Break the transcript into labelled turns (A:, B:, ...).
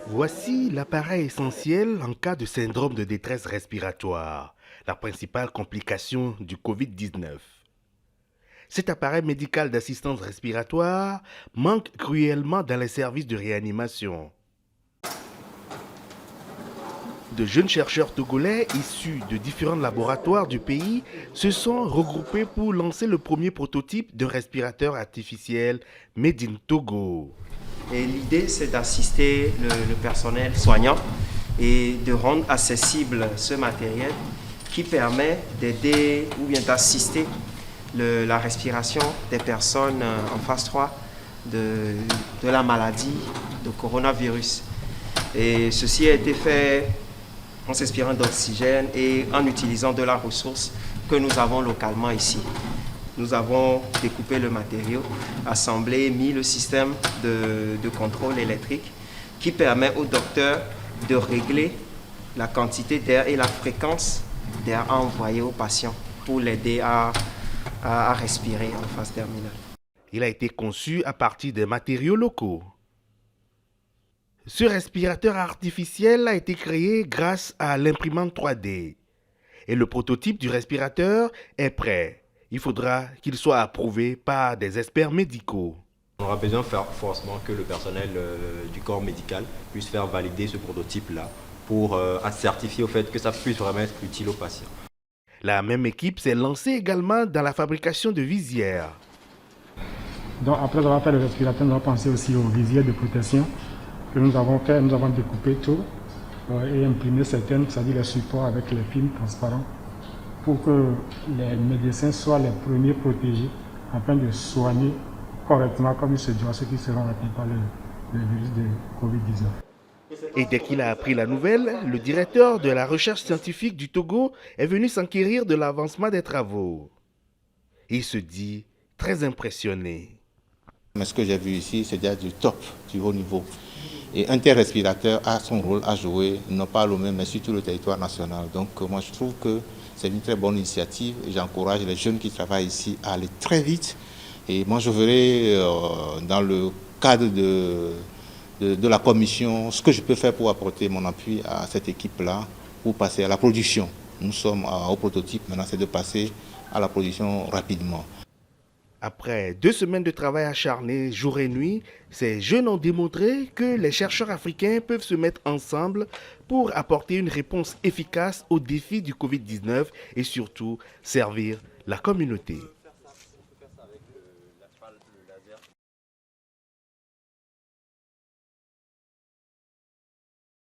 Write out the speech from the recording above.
A: Voici l'appareil essentiel en cas de syndrome de détresse respiratoire, la principale complication du Covid-19. Cet appareil médical d'assistance respiratoire manque cruellement dans les services de réanimation. De jeunes chercheurs togolais issus de différents laboratoires du pays se sont regroupés pour lancer le premier prototype d'un respirateur artificiel made in Togo.
B: Et l'idée, c'est d'assister le personnel soignant et de rendre accessible ce matériel qui permet d'aider ou bien d'assister la respiration des personnes en phase 3 de la maladie de coronavirus. Et ceci a été fait en s'inspirant d'oxygène et en utilisant de la ressource que nous avons localement ici. Nous avons découpé le matériau, assemblé, mis le système de contrôle électrique qui permet au docteur de régler la quantité d'air et la fréquence d'air à envoyer au patient pour l'aider à respirer en phase terminale.
A: Il a été conçu à partir des matériaux locaux. Ce respirateur artificiel a été créé grâce à l'imprimante 3D. Et le prototype du respirateur est prêt. Il faudra qu'il soit approuvé par des experts médicaux.
C: On aura besoin forcément que le personnel du corps médical puisse faire valider ce prototype-là pour certifier au fait que ça puisse vraiment être utile aux patients.
A: La même équipe s'est lancée également dans la fabrication de visières.
D: Donc après avoir fait le respirateur, nous avons pensé aussi aux visières de protection que nous avons fait. Nous avons découpé tout et imprimé certaines, c'est-à-dire les supports avec les films transparents, pour que les médecins soient les premiers protégés afin de soigner correctement comme il se doit ceux qui seront atteints par le virus de Covid-19.
A: Et dès qu'il a appris la nouvelle, le directeur de la recherche scientifique du Togo est venu s'enquérir de l'avancement des travaux. Il se dit très impressionné.
E: Mais ce que j'ai vu ici, c'est déjà du top, du haut niveau. Et un tel respirateur a son rôle à jouer, non pas le même, mais sur tout le territoire national. Donc moi je trouve que c'est une très bonne initiative et j'encourage les jeunes qui travaillent ici à aller très vite. Et moi je verrai dans le cadre de la commission ce que je peux faire pour apporter mon appui à cette équipe-là pour passer à la production. Nous sommes au prototype, maintenant c'est de passer à la production rapidement.
A: Après 2 semaines de travail acharné jour et nuit, ces jeunes ont démontré que les chercheurs africains peuvent se mettre ensemble pour apporter une réponse efficace aux défis du Covid-19 et surtout servir la communauté.